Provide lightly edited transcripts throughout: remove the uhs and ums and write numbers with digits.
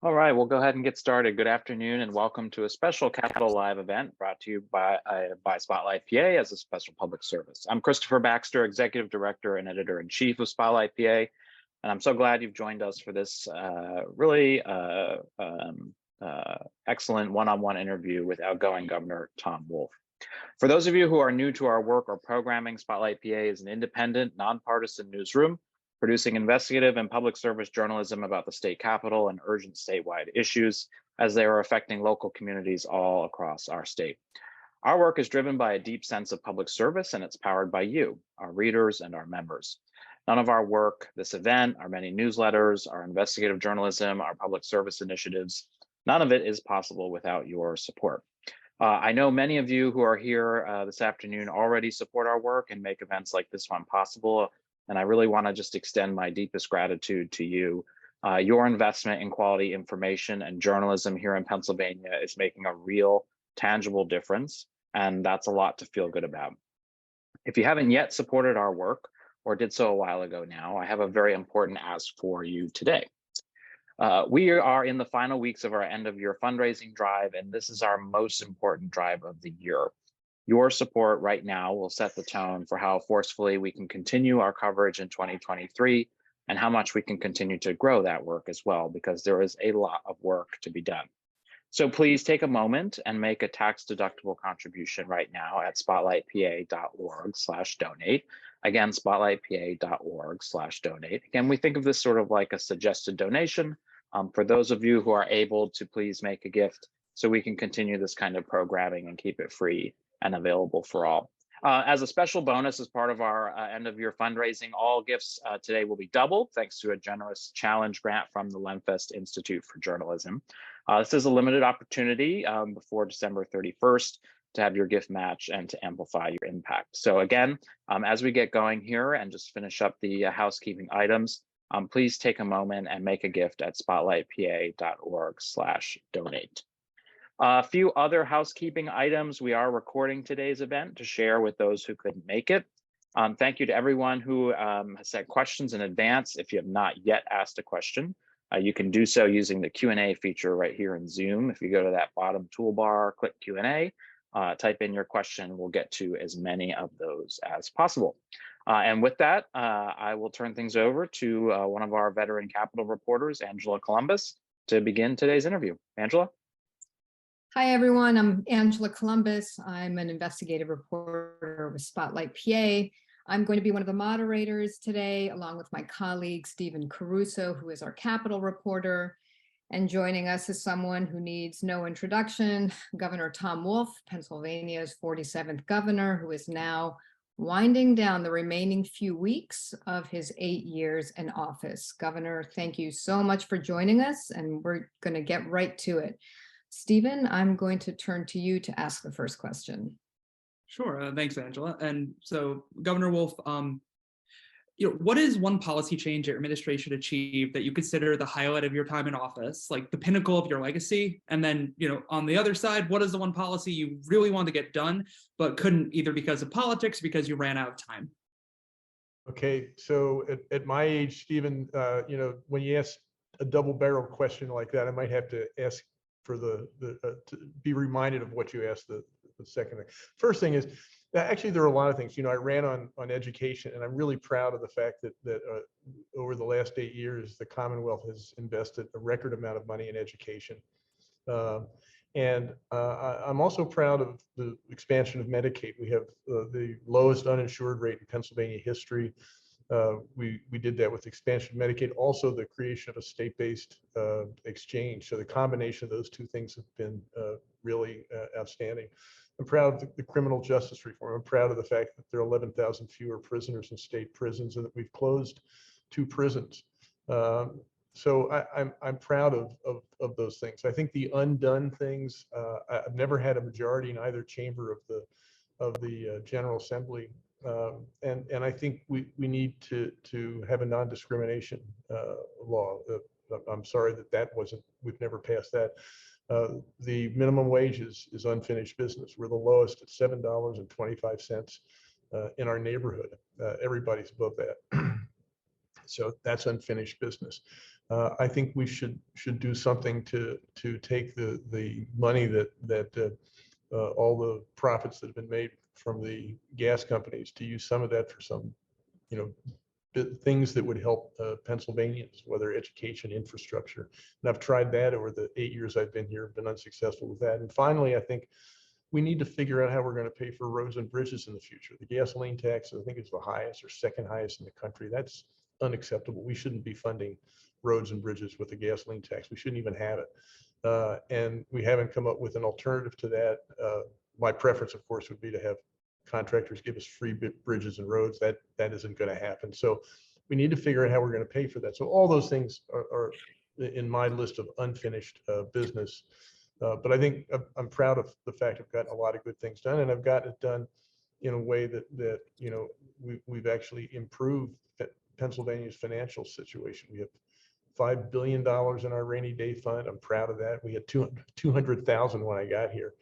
All right, we'll go ahead and get started. Good afternoon and welcome to a special Capital Live event brought to you by Spotlight PA as a special public service. I'm Christopher Baxter, Executive Director and Editor-in-Chief of Spotlight PA, and I'm so glad you've joined us for this really excellent one-on-one interview with outgoing Governor Tom Wolf. For those of you who are new to our work or programming, Spotlight PA is an independent, nonpartisan newsroom producing investigative and public service journalism about the state capitol and urgent statewide issues as they are affecting local communities all across our state. Our work is driven by a deep sense of public service, and it's powered by you, our readers and our members. None of our work, this event, our many newsletters, our investigative journalism, our public service initiatives, none of it is possible without your support. I know many of you who are here this afternoon already support our work and make events like this one possible. And I really want to just extend my deepest gratitude to you. Your investment in quality information and journalism here in Pennsylvania is making a real, tangible difference, and that's a lot to feel good about. If you haven't yet supported our work, or did so a while ago now, I have a very important ask for you today. We are in the final weeks of our end-of-year fundraising drive, and this is our most important drive of the year. Your support right now will set the tone for how forcefully we can continue our coverage in 2023 and how much we can continue to grow that work as well, because there is a lot of work to be done. So please take a moment and make a tax-deductible contribution right now at spotlightpa.org/donate. Again, spotlightpa.org/donate. Again, we think of this sort of like a suggested donation for those of you who are able to please make a gift so we can continue this kind of programming and keep it free and available for all. As a special bonus, as part of our end-of-year fundraising, all gifts today will be doubled thanks to a generous challenge grant from the Lenfest Institute for Journalism. This is a limited opportunity before December 31st to have your gift match and to amplify your impact. So again, as we get going here and just finish up the housekeeping items, please take a moment and make a gift at spotlightpa.org/donate. A few other housekeeping items. We are recording today's event to share with those who couldn't make it. Thank you to everyone who has sent questions in advance. If you have not yet asked a question, you can do so using the Q&A feature right here in Zoom. If you go to that bottom toolbar, click Q&A, type in your question, we'll get to as many of those as possible. And with that, I will turn things over to one of our veteran Capitol reporters, Angela Columbus, to begin today's interview. Angela? Hi, everyone. I'm Angela Columbus. I'm an investigative reporter with Spotlight PA. I'm going to be one of the moderators today, along with my colleague, Stephen Caruso, who is our Capitol reporter. And joining us is someone who needs no introduction, Governor Tom Wolf, Pennsylvania's 47th governor, who is now winding down the remaining few weeks of his 8 years in office. Governor, thank you so much for joining us, and we're going to get right to it. Stephen, I'm going to turn to you to ask the first question. Sure. Thanks, Angela. And so, Governor Wolf, what is one policy change your administration achieved that you consider the highlight of your time in office, like the pinnacle of your legacy? And then, on the other side, what is the one policy you really wanted to get done, but couldn't either because of politics, because you ran out of time? Okay, so at my age, Stephen, when you ask a double-barreled question like that, I might have to ask for to be reminded of what you asked the second thing. First thing is, actually, there are a lot of things. I ran on education, and I'm really proud of the fact that over the last 8 years, the Commonwealth has invested a record amount of money in education. I'm also proud of the expansion of Medicaid. We have the lowest uninsured rate in Pennsylvania history. We did that with expansion of Medicaid, also the creation of a state-based exchange. So the combination of those two things have been really outstanding. I'm proud of the criminal justice reform. I'm proud of the fact that there are 11,000 fewer prisoners in state prisons and that we've closed 2 prisons. So I'm proud of those things. I think the undone things, I've never had a majority in either chamber of the General Assembly. And I think we need to have a non-discrimination law. I'm sorry we've never passed that. The minimum wage is unfinished business. We're the lowest at $7.25 in our neighborhood. Everybody's above that. So that's unfinished business. I think we should do something to take the money that all the profits that have been made from the gas companies, to use some of that for some, you know, things that would help Pennsylvanians, whether education, infrastructure. And I've tried that over the 8 years I've been here, been unsuccessful with that. And finally, I think we need to figure out how we're going to pay for roads and bridges in the future. The gasoline tax, I think, is the highest or second highest in the country. That's unacceptable. We shouldn't be funding roads and bridges with a gasoline tax. We shouldn't even have it. And we haven't come up with an alternative to that. My preference, of course, would be to have contractors give us free bridges and roads. That isn't going to happen. So we need to figure out how we're going to pay for that. So all those things are in my list of unfinished business. But I think I'm proud of the fact I've gotten a lot of good things done, and I've gotten it done in a way that you know, we've actually improved Pennsylvania's financial situation. We have $5 billion in our rainy day fund. I'm proud of that. We had 200,000 when I got here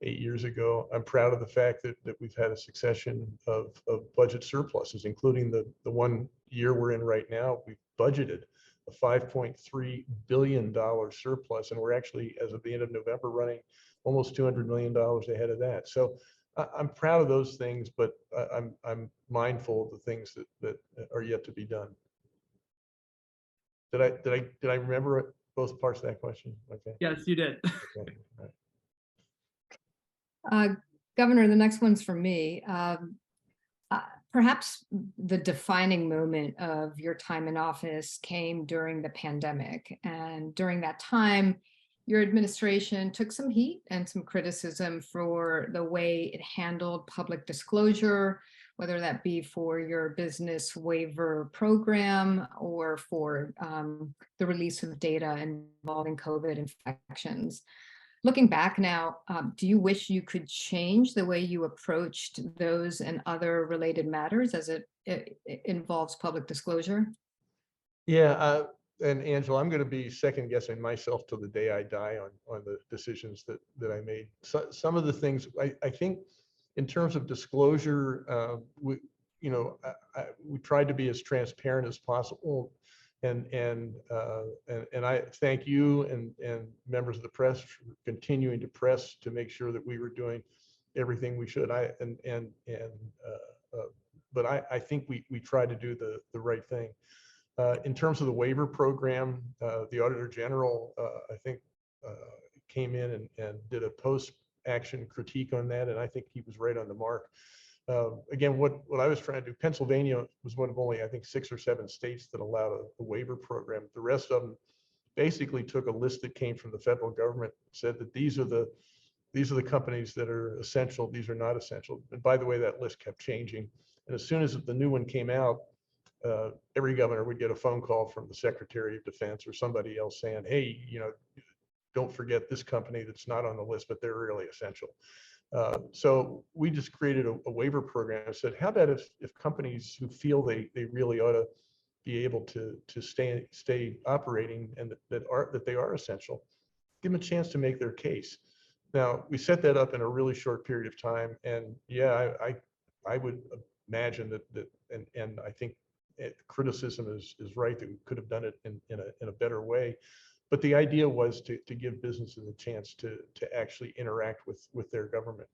8 years ago. I'm proud of the fact that we've had a succession of budget surpluses, including the one year we're in right now. We've budgeted a $5.3 billion surplus, and we're actually, as of the end of November, running almost $200 million ahead of that. So I'm proud of those things, but I'm mindful of the things that are yet to be done. Did I remember both parts of that question? Okay. Yes, you did. Okay. All right. Governor, the next one's for me. Perhaps the defining moment of your time in office came during the pandemic. And during that time, your administration took some heat and some criticism for the way it handled public disclosure, whether that be for your business waiver program or for the release of data involving COVID infections. Looking back now, do you wish you could change the way you approached those and other related matters as it involves public disclosure? Yeah, and Angela, I'm going to be second guessing myself till the day I die on the decisions that I made. So, some of the things I think in terms of disclosure, we tried to be as transparent as possible. And I thank you and members of the press for continuing to press to make sure that we were doing everything we should. But I think we tried to do the right thing. In terms of the waiver program, the Auditor General, I think, came in and did a post-action critique on that, and I think he was right on the mark. Again, what I was trying to do, Pennsylvania was one of only, I think, 6 or 7 states that allowed a waiver program. The rest of them basically took a list that came from the federal government, said that these are the companies that are essential, these are not essential. And by the way, that list kept changing. And as soon as the new one came out, every governor would get a phone call from the Secretary of Defense or somebody else saying, hey, you know, don't forget this company that's not on the list, but they're really essential. So we just created a waiver program and said, how about if companies who feel they really ought to be able to stay operating and that they are essential, give them a chance to make their case. Now, we set that up in a really short period of time, and yeah, I would imagine that and I think criticism is right, that we could have done it in a better way. But the idea was to give businesses a chance to actually interact with their government.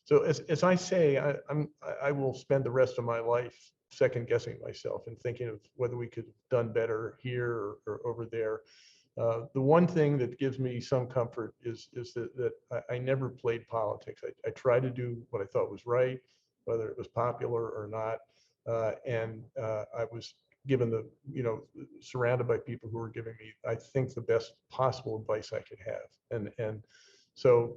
So as I say, I will spend the rest of my life second guessing myself and thinking of whether we could have done better here or over there. The one thing that gives me some comfort is that I never played politics. I tried to do what I thought was right, whether it was popular or not. I was given surrounded by people who were giving me, I think, the best possible advice I could have. And so,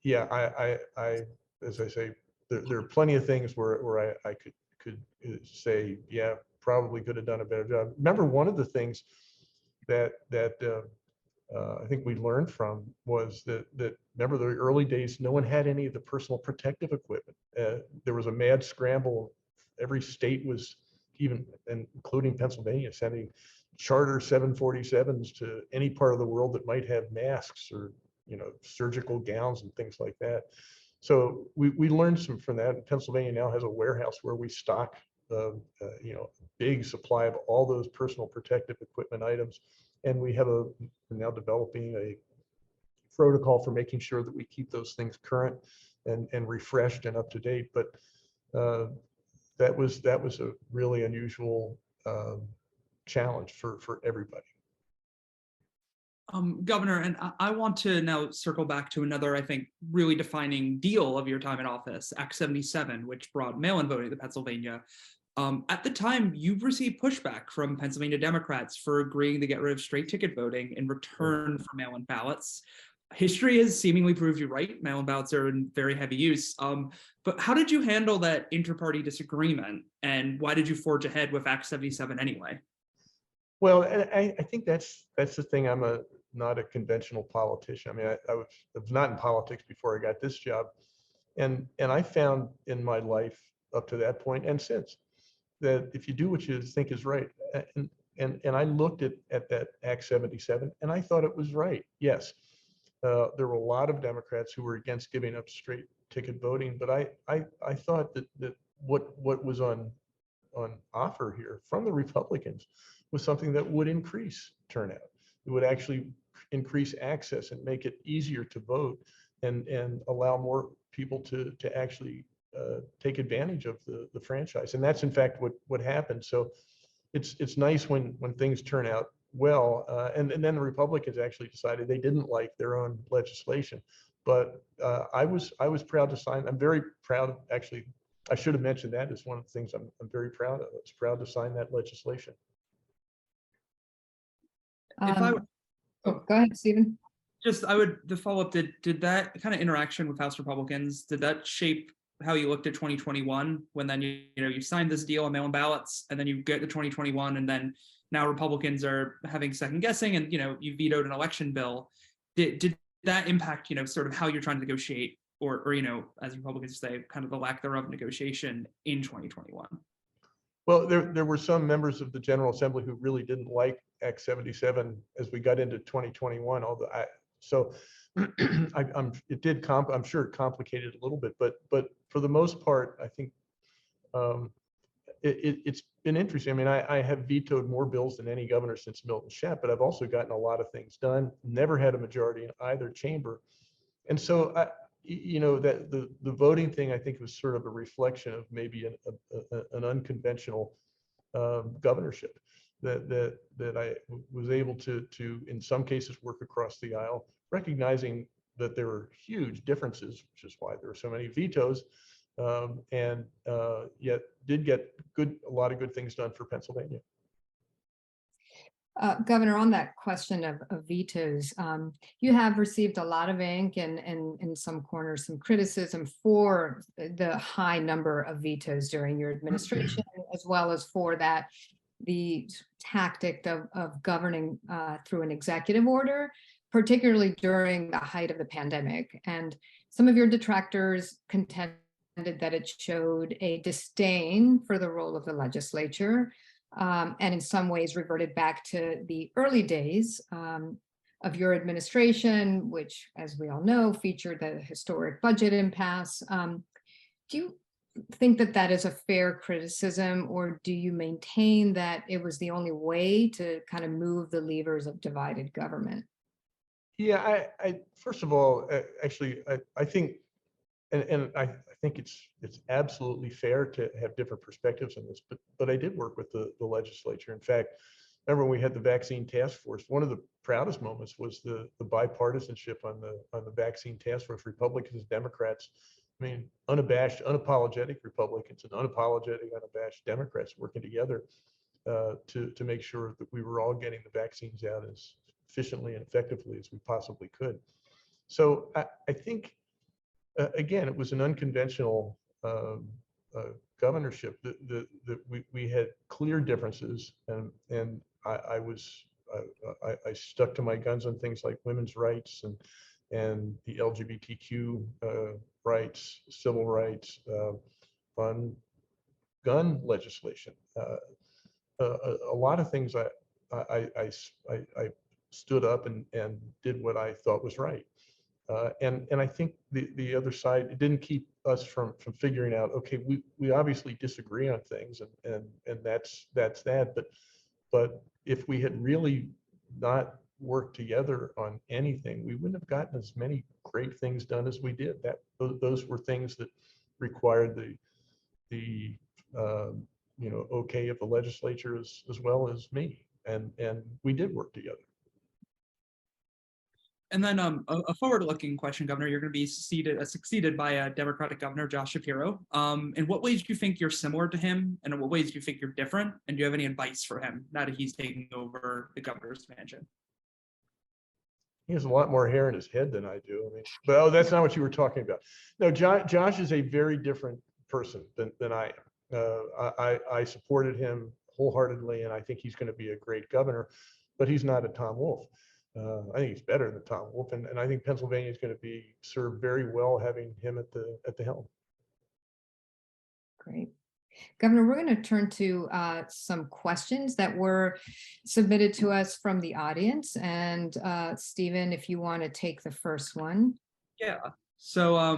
yeah, I as I say, there are plenty of things where I could say, yeah, probably could have done a better job. Remember, one of the things that I think we learned from was that remember the early days, no one had any of the personal protective equipment. There was a mad scramble. Every state was, even including Pennsylvania, sending charter 747s to any part of the world that might have masks or surgical gowns and things like that. So we learned some from that. Pennsylvania now has a warehouse where we stock big supply of all those personal protective equipment items. And we have we're now developing a protocol for making sure that we keep those things current and refreshed and up to date. But that was a really unusual challenge for everybody. Governor, and I want to now circle back to another, I think, really defining deal of your time in office, Act 77, which brought mail-in voting to Pennsylvania. At the time, you received pushback from Pennsylvania Democrats for agreeing to get rid of straight ticket voting in return for mail-in ballots. History has seemingly proved you right. Mail-in ballots are in very heavy use. But how did you handle that inter-party disagreement, and why did you forge ahead with Act 77 anyway? Well, I think that's the thing. I'm not a conventional politician. I mean, I was not in politics before I got this job, and I found in my life up to that point and since that if you do what you think is right, and I looked at that Act 77 and I thought it was right. Yes, there were a lot of Democrats who were against giving up straight ticket voting, but I thought that what was on offer here from the Republicans was something that would increase turnout. It would actually increase access and make it easier to vote and allow more people to actually take advantage of the franchise. And that's in fact what happened. So it's nice when things turn out well. And then the Republicans actually decided they didn't like their own legislation. But I was proud to sign. I'm very proud, actually. I should have mentioned that as one of the things I'm very proud of. I was proud to sign that legislation. If I would, Go ahead, Stephen. the follow-up, did that kind of interaction with House Republicans, did that shape how you looked at 2021 when then you signed this deal on mail-in ballots, and then you get to 2021, and then now Republicans are having second guessing, and you vetoed an election bill. Did that impact sort of how you're trying to negotiate, or as Republicans say, kind of the lack thereof negotiation in 2021? Well, there were some members of the General Assembly who really didn't like Act 77 as we got into 2021. Although I'm sure it complicated a little bit, but for the most part, I think it's been interesting. I mean, I have vetoed more bills than any governor since Milton Shep, but I've also gotten a lot of things done. Never had a majority in either chamber, and so that the voting thing, I think, was sort of a reflection of maybe an unconventional governorship that I was able to in some cases work across the aisle, recognizing that there were huge differences, which is why there are so many vetoes, and yet did get a lot of good things done for Pennsylvania. Governor, on that question of vetoes, you have received a lot of ink and in some corners some criticism for the high number of vetoes during your administration, as well as for the tactic of governing through an executive order, particularly during the height of the pandemic. And some of your detractors contended that it showed a disdain for the role of the legislature, and in some ways reverted back to the early days of your administration, which, as we all know, featured the historic budget impasse. Do you think that is a fair criticism, or do you maintain that it was the only way to kind of move the levers of divided government? Yeah, I first of all, actually, I think, and I think it's absolutely fair to have different perspectives on this, but I did work with the legislature. In fact, remember when we had the vaccine task force, one of the proudest moments was the bipartisanship on the vaccine task force, Republicans, Democrats. I mean, unabashed, unapologetic Republicans and unapologetic, unabashed Democrats working together to make sure that we were all getting the vaccines out as efficiently and effectively as we possibly could. So I think, again, it was an unconventional governorship that we had clear differences, and I stuck to my guns on things like women's rights and the LGBTQ rights, civil rights, on gun legislation. A lot of things I stood up and did what I thought was right. And I think the other side, it didn't keep us from figuring out, okay, we obviously disagree on things, and that's that. But if we had really not worked together on anything, we wouldn't have gotten as many great things done as we did. Those were things that required the okay of the legislature as well as me, and we did work together. And then a forward-looking question, Governor. You're going to be succeeded by Democratic Governor Josh Shapiro. In what ways do you think you're similar to him, and in what ways do you think you're different? And do you have any advice for him now that he's taking over the governor's mansion? He has a lot more hair in his head than I do. I mean, but that's not what you were talking about. No, Josh is a very different person than I am. I supported him wholeheartedly, and I think he's going to be a great governor, but he's not a Tom Wolf. I think he's better than Tom Wolf, and I think Pennsylvania is going to be served very well having him at the helm. Great. Governor, we're going to turn to some questions that were submitted to us from the audience. And Stephen, if you want to take the first one. Yeah. So,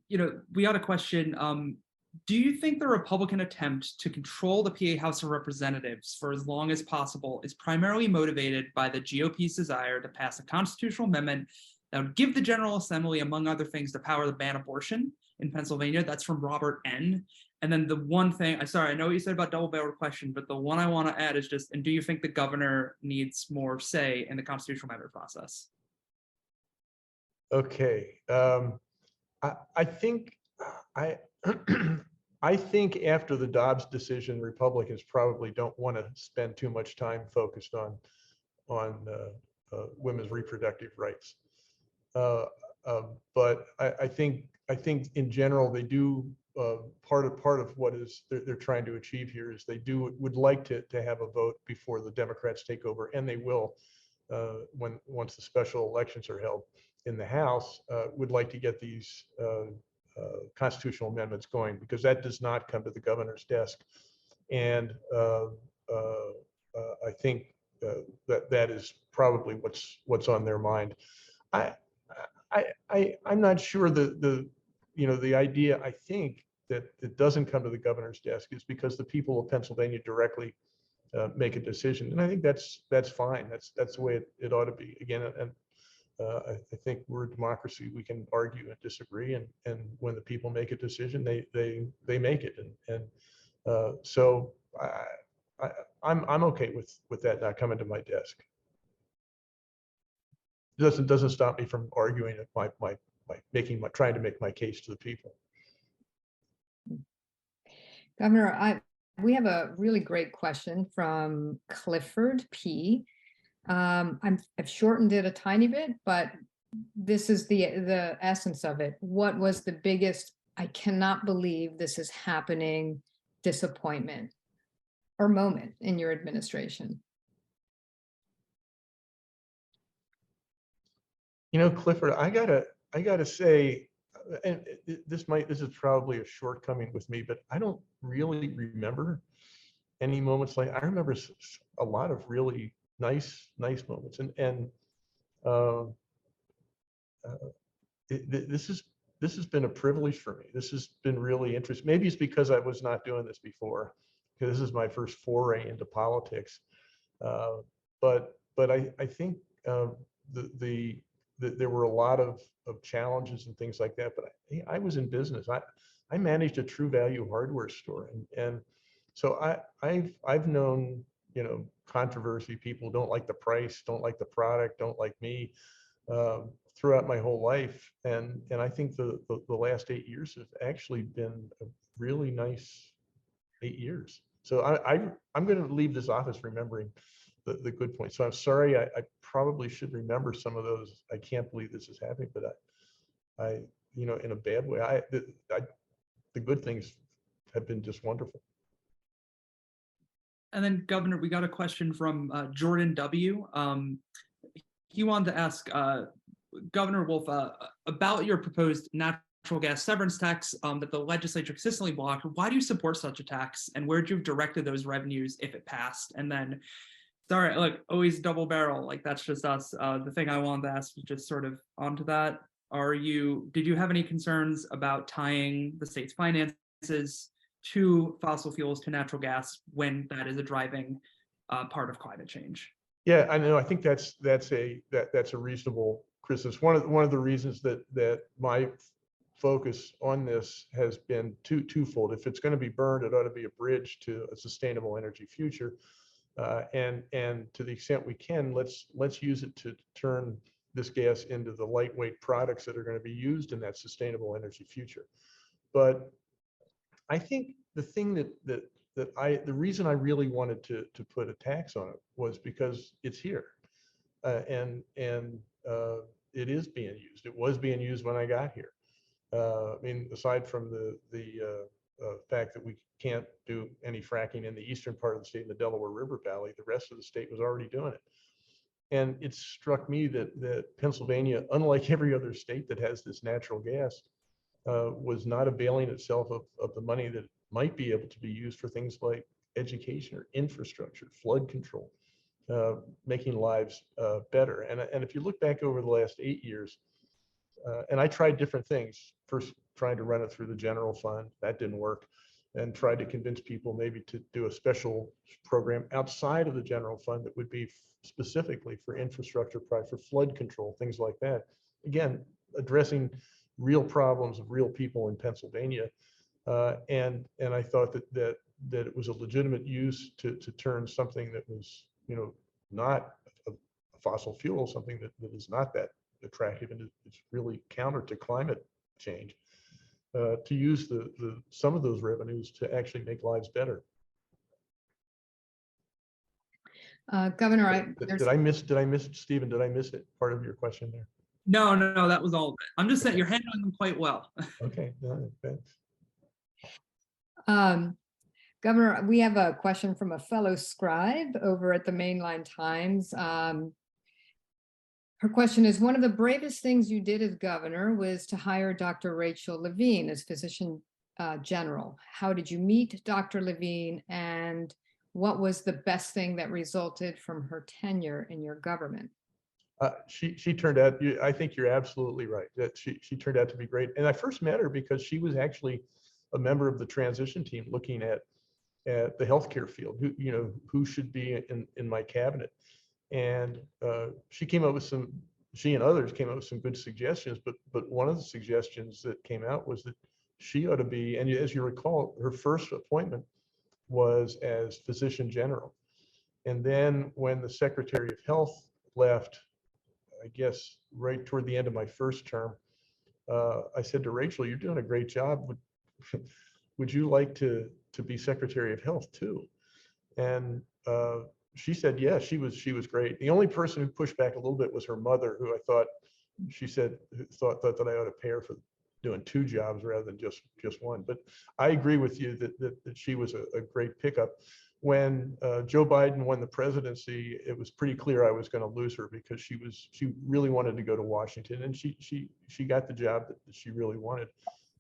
we got a question. Do you think the Republican attempt to control the PA House of Representatives for as long as possible is primarily motivated by the GOP's desire to pass a constitutional amendment that would give the General Assembly, among other things, the power to ban abortion in Pennsylvania? That's from Robert N. And then the one thing, I know what you said about double-barreled question, but the one I want to add is just, and do you think the governor needs more say in the constitutional amendment process? Okay. I think I think after the Dobbs decision, Republicans probably don't want to spend too much time focused on women's reproductive rights. But I think in general they do. Part of what is they're trying to achieve here is they would like to have a vote before the Democrats take over, and they will once the special elections are held in the House. Would like to get these constitutional amendments going, because that does not come to the governor's desk, and I think that is probably what's on their mind. I'm not sure the idea, I think, that it doesn't come to the governor's desk is because the people of Pennsylvania directly make a decision, and I think that's fine. That's the way it ought to be. Again, and I think we're a democracy. We can argue and disagree, and when the people make a decision, they make it, and so I'm okay with that not coming to my desk. It doesn't stop me from arguing at trying to make my case to the people. Governor, we have a really great question from Clifford P. I've shortened it a tiny bit, but this is the essence of it. What was the biggest, I cannot believe this is happening, disappointment or moment in your administration? Clifford, I gotta say, and this is probably a shortcoming with me, but I don't really remember any moments like. I remember a lot of really nice moments, and this has been a privilege for me. This has been really interesting. Maybe it's because I was not doing this before, because this is my first foray into politics. But I think there were a lot of challenges and things like that. But I was in business. I managed a True Value hardware store, and so I've known controversy. People don't like the price, don't like the product, don't like me, throughout my whole life. And I think the last 8 years have actually been a really nice 8 years. So I'm going to leave this office remembering the good points. So I'm sorry, I probably should remember some of those. I can't believe this is happening, but I in a bad way, the good things have been just wonderful. And then, Governor, we got a question from Jordan W. He wanted to ask Governor Wolf about your proposed natural gas severance tax that the legislature consistently blocked. Why do you support such a tax, and where would you have directed those revenues if it passed? And then Sorry, like always double barrel, like that's just us. The thing I wanted to ask was just sort of onto that. Did you have any concerns about tying the state's finances to fossil fuels, to natural gas, when that is a driving part of climate change? Yeah, I know. I think that's a reasonable criticism. One of the reasons that my focus on this has been twofold. If it's going to be burned, it ought to be a bridge to a sustainable energy future. And to the extent we can, let's use it to turn this gas into the lightweight products that are going to be used in that sustainable energy future. But I think the thing the reason I really wanted to put a tax on it was because it's here, and it is being used. It was being used when I got here. I mean, aside from the fact that we can't do any fracking in the eastern part of the state in the Delaware River Valley, the rest of the state was already doing it. And it struck me that Pennsylvania, unlike every other state that has this natural gas, was not availing itself of the money that might be able to be used for things like education or infrastructure, flood control, making lives better. And if you look back over the last 8 years, and I tried different things, first trying to run it through the general fund, that didn't work, and tried to convince people maybe to do a special program outside of the general fund that would be specifically for infrastructure, probably for flood control, things like that. Again, addressing real problems of real people in Pennsylvania. And I thought that it was a legitimate use to turn something that was, not a fossil fuel, something that is not that attractive and it's really counter to climate change, to use some of those revenues to actually make lives better. Governor, Did I miss, Stephen, did I miss it? Part of your question there? No, that was all of it. I'm just saying you're handling them quite well. Okay, thanks. Governor, we have a question from a fellow scribe over at the Mainline Times. Her question is, one of the bravest things you did as governor was to hire Dr. Rachel Levine as physician general. How did you meet Dr. Levine, and what was the best thing that resulted from her tenure in your government? She turned out, I think you're absolutely right, that she turned out to be great. And I first met her because she was actually a member of the transition team looking at the healthcare field, who should be in my cabinet. And she and others came up with some good suggestions, but one of the suggestions that came out was that she ought to be, and as you recall, her first appointment was as physician general. And then when the Secretary of Health left, I guess right toward the end of my first term, I said to Rachel, "You're doing a great job. Would you like to be Secretary of Health too?" And she said, yeah, she was great. The only person who pushed back a little bit was her mother, who thought that I ought to pay her for doing 2 jobs rather than just one. But I agree with you that she was a great pickup. When Joe Biden won the presidency, it was pretty clear I was going to lose her because she really wanted to go to Washington, and she got the job that she really wanted.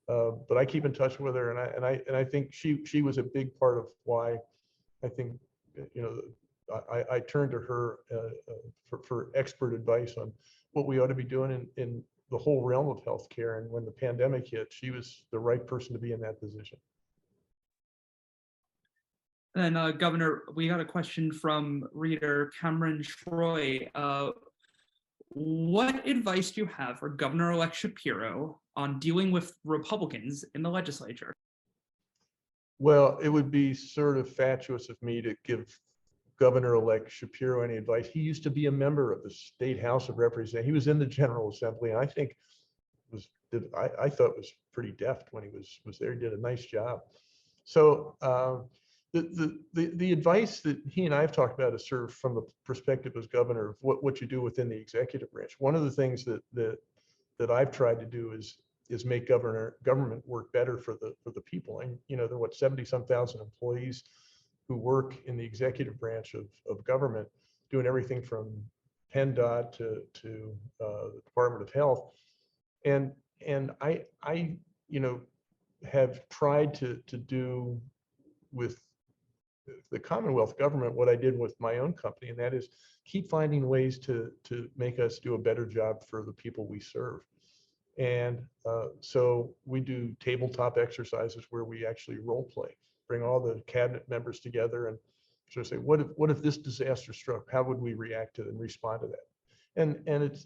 But I keep in touch with her, and I think she was a big part of why I think I turned to her for expert advice on what we ought to be doing in the whole realm of healthcare. And when the pandemic hit, she was the right person to be in that position. And Governor, we got a question from reader Cameron Troy. What advice do you have for Governor-elect Shapiro on dealing with Republicans in the legislature? Well, it would be sort of fatuous of me to give Governor-elect Shapiro any advice. He used to be a member of the State House of Representatives. He was in the General Assembly, and I think I thought was pretty deft when he was there. He did a nice job. So the advice that he and I have talked about is sort of from the perspective as governor of what you do within the executive branch. One of the things that I've tried to do is make government work better for the people. And there are 70-some thousand employees who work in the executive branch of government, doing everything from PennDOT to the Department of Health. And I have tried to do with the Commonwealth government what I did with my own company, and that is keep finding ways to make us do a better job for the people we serve. And so we do tabletop exercises where we actually role play, bring all the cabinet members together and sort of say, what if this disaster struck? How would we react to it and respond to that? And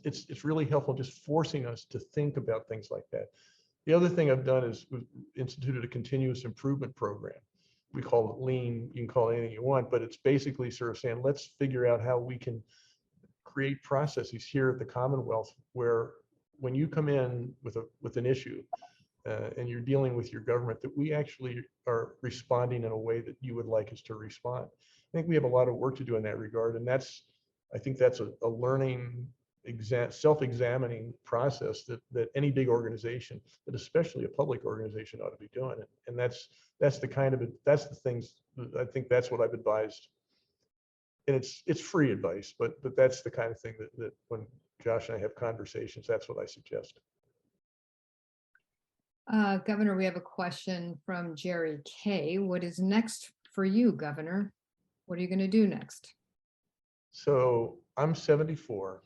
it's really helpful just forcing us to think about things like that. The other thing I've done is we've instituted a continuous improvement program. We call it lean, you can call it anything you want, but it's basically sort of saying, let's figure out how we can create processes here at the Commonwealth where when you come in with an issue and you're dealing with your government, that we actually are responding in a way that you would like us to respond. I think we have a lot of work to do in that regard. And I think that's a learning, self-examining process that any big organization, but especially a public organization, ought to be doing it. And that's the things, I think that's what I've advised. And it's free advice, but that's the kind of thing that when Josh and I have conversations, that's what I suggest. Governor, we have a question from Jerry K. What is next for you, Governor? What are you going to do next? So I'm 74,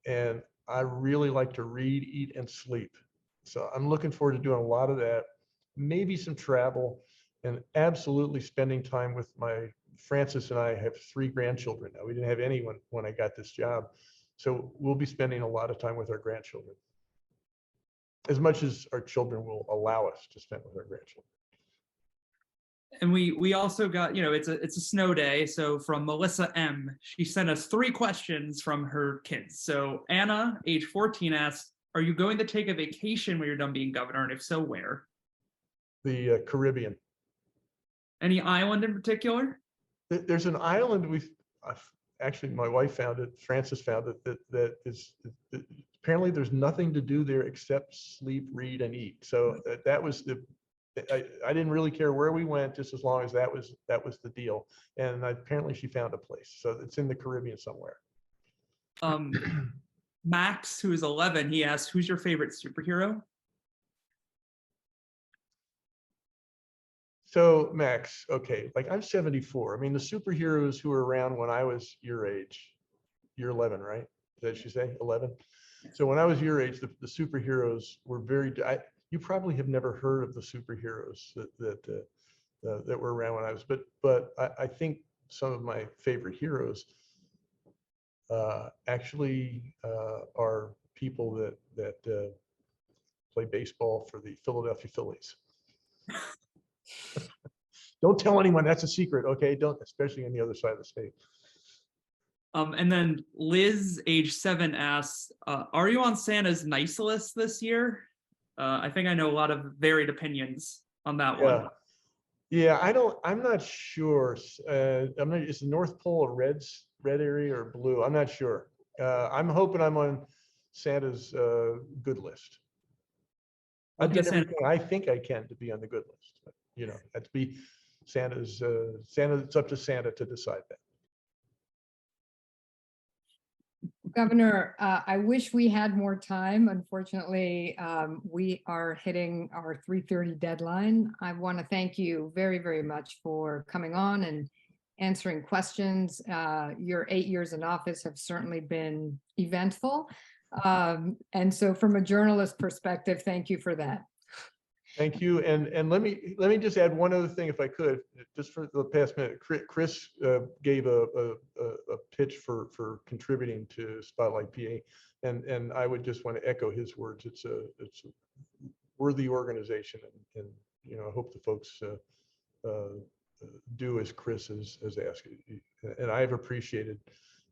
and I really like to read, eat, and sleep. So I'm looking forward to doing a lot of that, maybe some travel, and absolutely spending time with Francis and I have 3 grandchildren now. We didn't have any when I got this job. So we'll be spending a lot of time with our grandchildren, as much as our children will allow us to spend with our grandchildren. And we also got, it's a snow day. So from Melissa M, she sent us 3 questions from her kids. So Anna, age 14, asked, are you going to take a vacation when you're done being governor? And if so, where? The Caribbean. Any island in particular? There's an island actually my wife found it, Francis found it, that is apparently there's nothing to do there except sleep, read, and eat. So that was I didn't really care where we went, just as long as that was the deal. And apparently she found a place. So it's in the Caribbean somewhere. Max, who is 11, he asked, who's your favorite superhero? So Max, okay, like I'm 74. I mean, the superheroes who were around when I was your age, you're 11, right? Did she say 11? So when I was your age, the superheroes were you probably have never heard of the superheroes that were around when I was, but I think some of my favorite heroes actually are people that play baseball for the Philadelphia Phillies. Don't tell anyone, that's a secret, okay? Don't, especially on the other side of the state. And then Liz, age 7, asks, are you on Santa's nice list this year? I think I know a lot of varied opinions on that one. Yeah, I'm not sure. Is the North Pole a red area or blue? I'm not sure. I'm hoping I'm on Santa's good list. I've done everything I think I can to be on the good list. But, that's be Santa's. It's up to Santa to decide that. Governor, I wish we had more time. Unfortunately, we are hitting our 3:30 deadline. I want to thank you very, very much for coming on and answering questions. Your 8 years in office have certainly been eventful. And so from a journalist perspective, thank you for that. Thank you. And let me just add one other thing, if I could, just for the past minute. Chris gave a pitch for contributing to Spotlight PA, and I would just want to echo his words. It's a worthy organization, and I hope the folks do as Chris has asked. And I've appreciated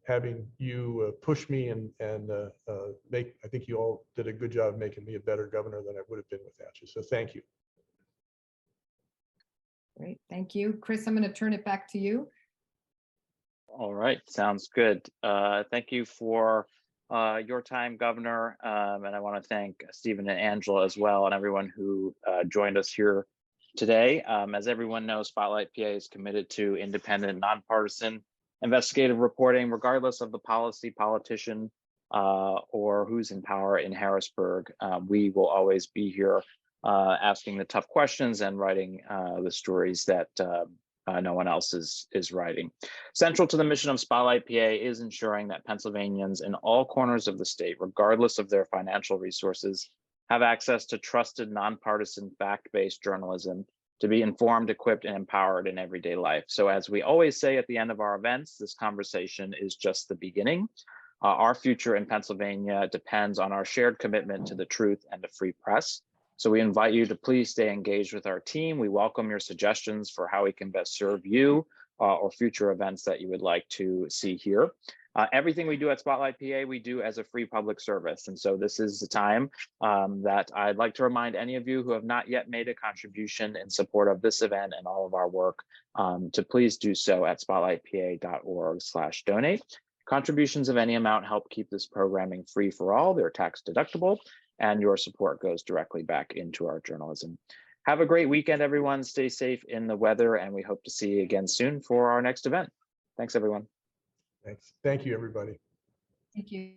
having you push me and I think you all did a good job of making me a better governor than I would have been without you. So thank you. Great, thank you. Chris, I'm going to turn it back to you. All right, sounds good. Thank you for your time, Governor. And I want to thank Stephen and Angela as well, and everyone who joined us here today. As everyone knows, Spotlight PA is committed to independent, nonpartisan investigative reporting, regardless of the policy, politician, or who's in power in Harrisburg. We will always be here asking the tough questions and writing the stories that no one else is writing. Central to the mission of Spotlight PA is ensuring that Pennsylvanians in all corners of the state, regardless of their financial resources, have access to trusted, nonpartisan, fact-based journalism to be informed, equipped, and empowered in everyday life. So as we always say at the end of our events, this conversation is just the beginning. Our future in Pennsylvania depends on our shared commitment to the truth and a free press. So we invite you to please stay engaged with our team. We welcome your suggestions for how we can best serve you or future events that you would like to see here. Everything we do at Spotlight PA, we do as a free public service. And so this is the time that I'd like to remind any of you who have not yet made a contribution in support of this event and all of our work to please do so at spotlightpa.org/donate. Contributions of any amount help keep this programming free for all. They're tax deductible, and your support goes directly back into our journalism. Have a great weekend, everyone. Stay safe in the weather, and we hope to see you again soon for our next event. Thanks, everyone. Thanks. Thank you, everybody. Thank you.